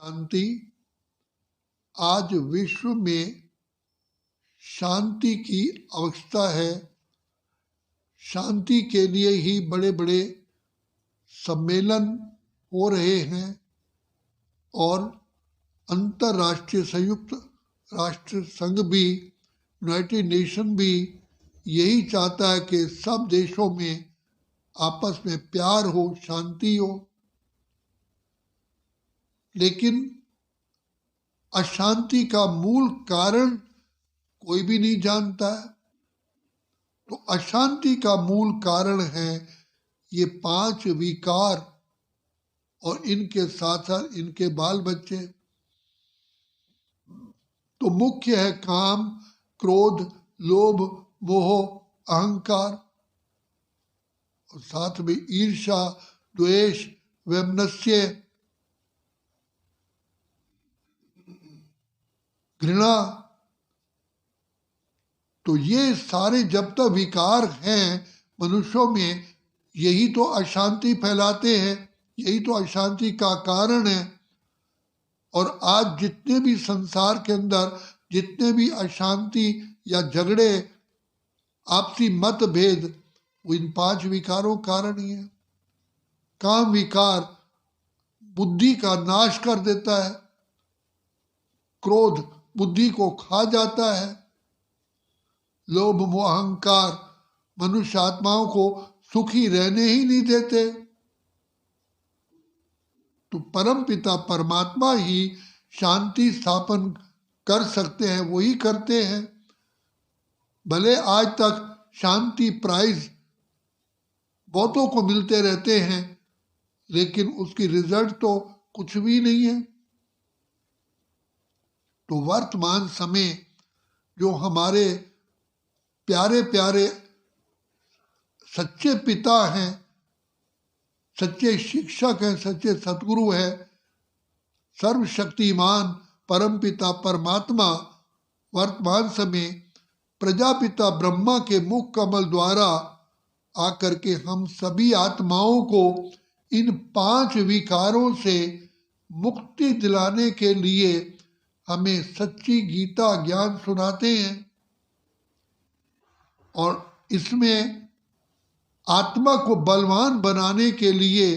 शांति। आज विश्व में शांति की आवश्यकता है। शांति के लिए ही बड़े बड़े सम्मेलन हो रहे हैं और अंतर्राष्ट्रीय संयुक्त राष्ट्र संघ भी, यूनाइटेड नेशन भी यही चाहता है कि सब देशों में आपस में प्यार हो, शांति हो। लेकिन अशांति का मूल कारण कोई भी नहीं जानता है। तो अशांति का मूल कारण है ये 5 विकार और इनके साथ साथ इनके बाल बच्चे। तो मुख्य है काम, क्रोध, लोभ, मोह, अहंकार और साथ में ईर्ष्या, द्वेष, वैमनस्य, घृणा। तो ये सारे जब तक विकार हैं मनुष्यों में, यही तो अशांति फैलाते हैं, यही तो अशांति का कारण है। और आज जितने भी संसार के अंदर जितने भी अशांति या झगड़े, आपसी मतभेद, वो इन 5 विकारों कारण ही है। काम विकार बुद्धि का नाश कर देता है, क्रोध बुद्धि को खा जाता है, लोभ मोह अहंकार मनुष्य आत्माओं को सुखी रहने ही नहीं देते। तो परम पिता परमात्मा ही शांति स्थापन कर सकते हैं, वही करते हैं। भले आज तक शांति प्राइज बहुतों को मिलते रहते हैं, लेकिन उसकी रिजल्ट तो कुछ भी नहीं है। तो वर्तमान समय जो हमारे प्यारे प्यारे सच्चे पिता हैं, सच्चे शिक्षक हैं, सच्चे सतगुरु हैं, सर्वशक्तिमान परमपिता परमात्मा वर्तमान समय प्रजापिता ब्रह्मा के मुख कमल द्वारा आकर के हम सभी आत्माओं को इन 5 विकारों से मुक्ति दिलाने के लिए हमें सच्ची गीता ज्ञान सुनाते हैं। और इसमें आत्मा को बलवान बनाने के लिए,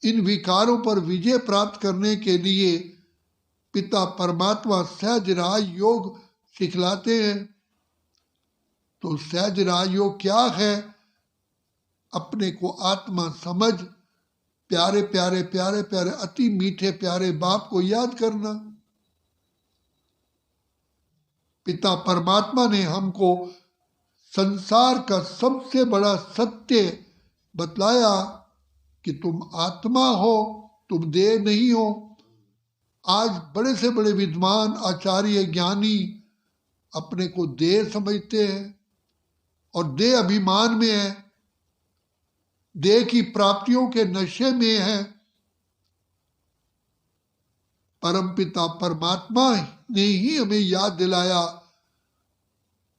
इन विकारों पर विजय प्राप्त करने के लिए पिता परमात्मा सहज राज योग सिखलाते हैं। तो सहज राज योग क्या है? अपने को आत्मा समझ, प्यारे प्यारे प्यारे प्यारे अति मीठे प्यारे बाप को याद करना। पिता परमात्मा ने हमको संसार का सबसे बड़ा सत्य बतलाया कि तुम आत्मा हो, तुम देह नहीं हो। आज बड़े से बड़े विद्वान, आचार्य, ज्ञानी अपने को देह समझते हैं और देह अभिमान में है, देह की प्राप्तियों के नशे में है। परमपिता परमात्मा ने ही हमें याद दिलाया,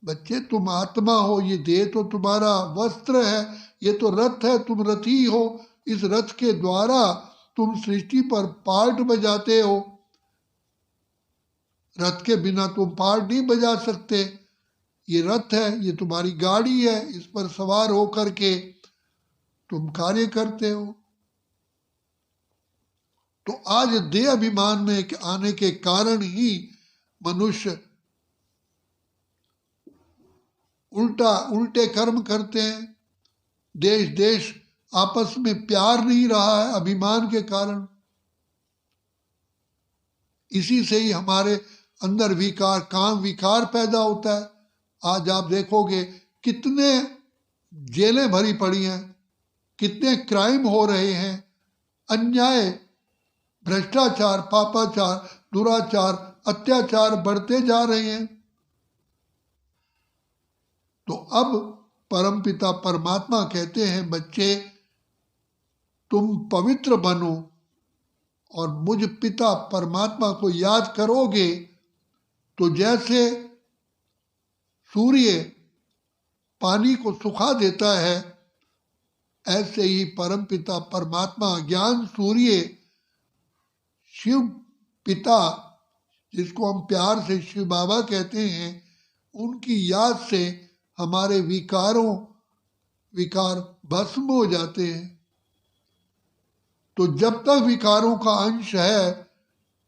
बच्चे तुम आत्मा हो, ये देह तो तुम्हारा वस्त्र है, ये तो रथ है, तुम रथी हो। इस रथ के द्वारा तुम सृष्टि पर पार्ट बजाते हो। रथ के बिना तुम पार्ट नहीं बजा सकते। ये रथ है, ये तुम्हारी गाड़ी है, इस पर सवार होकर के तुम कार्य करते हो। तो आज देह अभिमान में आने के कारण ही मनुष्य उल्टे कर्म करते हैं। देश देश आपस में प्यार नहीं रहा है अभिमान के कारण। इसी से ही हमारे अंदर विकार, काम विकार पैदा होता है। आज आप देखोगे कितने जेलें भरी पड़ी हैं, कितने क्राइम हो रहे हैं, अन्याय, भ्रष्टाचार, पापाचार, दुराचार, अत्याचार बढ़ते जा रहे हैं। तो अब परमपिता परमात्मा कहते हैं, बच्चे तुम पवित्र बनो और मुझ पिता परमात्मा को याद करोगे तो जैसे सूर्य पानी को सुखा देता है, ऐसे ही परमपिता परमात्मा ज्ञान सूर्य शिव पिता, जिसको हम प्यार से शिव बाबा कहते हैं, उनकी याद से हमारे विकार भस्म हो जाते हैं। तो जब तक विकारों का अंश है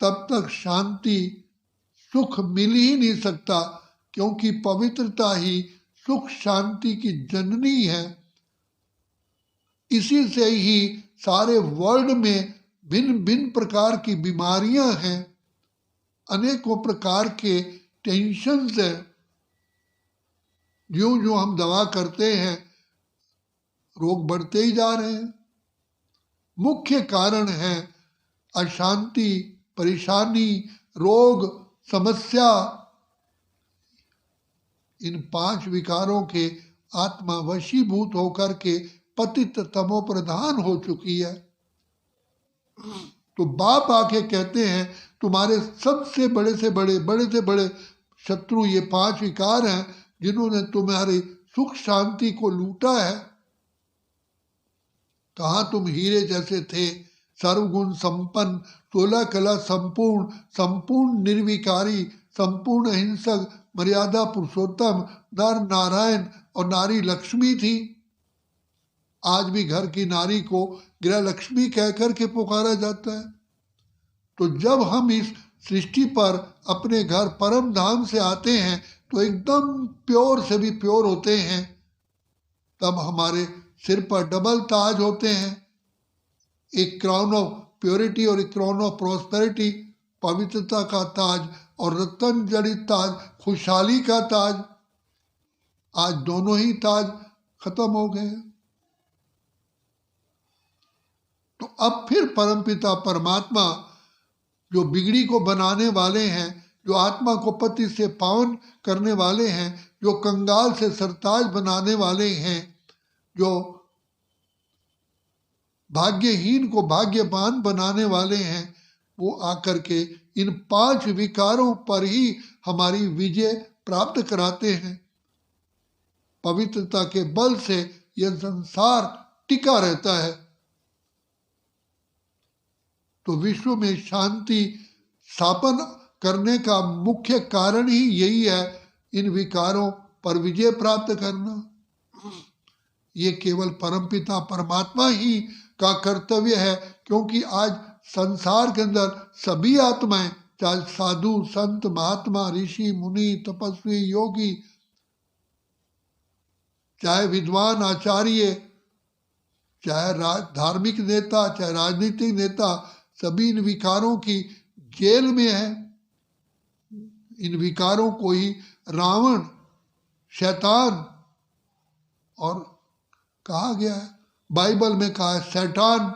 तब तक शांति, सुख मिल ही नहीं सकता, क्योंकि पवित्रता ही सुख शांति की जननी है। इसी से ही सारे वर्ल्ड में भिन्न भिन्न प्रकार की बीमारियां हैं, अनेकों प्रकार के टेंशन्स हैं। जो जो हम दवा करते हैं रोग बढ़ते ही जा रहे हैं। मुख्य कारण है अशांति, परेशानी, रोग, समस्या। इन 5 विकारों के आत्मा वशीभूत होकर के पतित तमो प्रधान हो चुकी है। तो बाप आके कहते हैं तुम्हारे सबसे बड़े से बड़े शत्रु ये 5 विकार हैं, जिन्होंने तुम्हारे सुख शांति को लूटा है। कहाँ तुम हीरे जैसे थे, सर्वगुण संपन्न, 16 कला संपूर्ण, संपूर्ण निर्विकारी, संपूर्ण अहिंसक, मर्यादा पुरुषोत्तम, नर नारायण और नारी लक्ष्मी थी। आज भी घर की नारी को गृह लक्ष्मी कहकर के पुकारा जाता है। तो जब हम इस सृष्टि पर अपने घर परम धाम से आते हैं तो एकदम प्योर से भी प्योर होते हैं। तब हमारे सिर पर डबल ताज होते हैं, एक क्राउन ऑफ प्योरिटी और एक क्राउन ऑफ प्रॉस्पेरिटी, पवित्रता का ताज, और रत्न जड़ित ताज, खुशहाली का ताज। आज दोनों ही ताज खत्म हो गए। तो अब फिर परमपिता परमात्मा जो बिगड़ी को बनाने वाले हैं, जो आत्मा को पति से पावन करने वाले हैं, जो कंगाल से सरताज बनाने वाले हैं, जो भाग्यहीन को भाग्यवान बनाने वाले हैं, वो आकर के इन 5 विकारों पर ही हमारी विजय प्राप्त कराते हैं। पवित्रता के बल से यह संसार टिका रहता है। तो विश्व में शांति स्थापन करने का मुख्य कारण ही यही है, इन विकारों पर विजय प्राप्त करना। ये केवल परमपिता परमात्मा ही का कर्तव्य है, क्योंकि आज संसार के अंदर सभी आत्माएं, चाहे साधु संत महात्मा ऋषि मुनि तपस्वी योगी, चाहे विद्वान आचार्य, चाहे धार्मिक नेता, चाहे राजनीतिक नेता, सभी इन विकारों की जेल में है। इन विकारों को ही रावण, शैतान और कहा गया है, बाइबल में कहा है शैतान,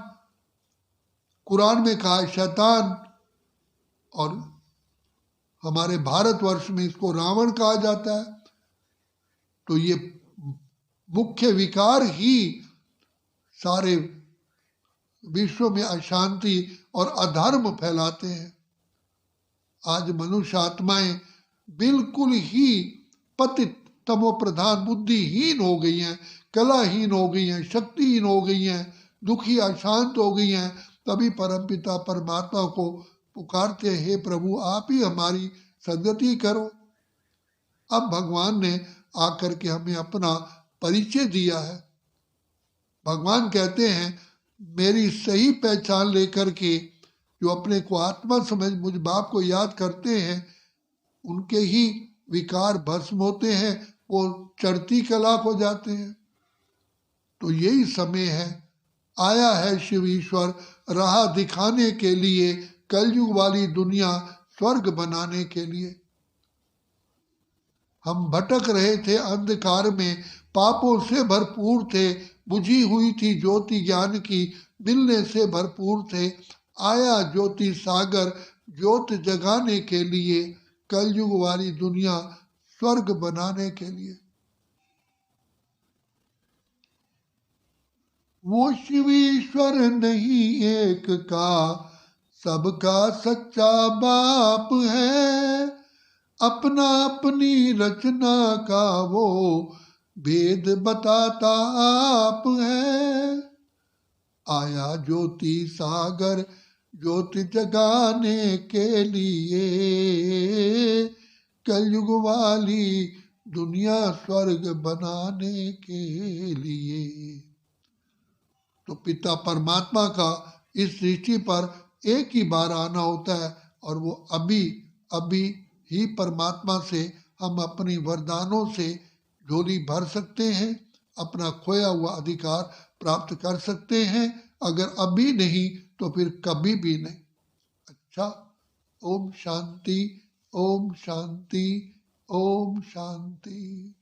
कुरान में कहा है शैतान, और हमारे भारतवर्ष में इसको रावण कहा जाता है। तो ये मुख्य विकार ही सारे विश्व में अशांति और अधर्म फैलाते हैं। आज मनुष्य आत्माएं बिल्कुल ही पतित तमो प्रधान, बुद्धिहीन हो गई हैं, कलाहीन हो गई हैं, शक्तिहीन हो गई हैं, दुखी अशांत हो गई हैं। तभी परमपिता परमात्मा को पुकारते, हे प्रभु आप ही हमारी सद्गति करो। अब भगवान ने आकर के हमें अपना परिचय दिया है। भगवान कहते हैं मेरी सही पहचान लेकर के जो अपने को आत्मा समझ मुझ बाप को याद करते हैं, उनके ही विकार भस्म होते हैं, वो चढ़ती कला हो जाते हैं। तो यही समय है, आया है शिव ईश्वर राह दिखाने के लिए, कलयुग वाली दुनिया स्वर्ग बनाने के लिए। हम भटक रहे थे अंधकार में, पापों से भरपूर थे, बुझी हुई थी ज्योति ज्ञान की, मिलने से भरपूर थे। आया ज्योति सागर ज्योत जगाने के लिए, कलयुग वाली दुनिया स्वर्ग बनाने के लिए। वो शिव ईश्वर नहीं एक का, सबका सच्चा बाप है, अपना अपनी रचना का वो भेद बताता आप है। आया ज्योति सागर ज्योति जगाने के लिए, कलयुग वाली दुनिया स्वर्ग बनाने के लिए। तो पिता परमात्मा का इस सृष्टि पर एक ही बार आना होता है, और वो अभी अभी ही परमात्मा से हम अपनी वरदानों से झोली भर सकते हैं, अपना खोया हुआ अधिकार प्राप्त कर सकते हैं। अगर अभी नहीं तो फिर कभी भी नहीं। अच्छा, ओम शांति, ओम शांति, ओम शांति।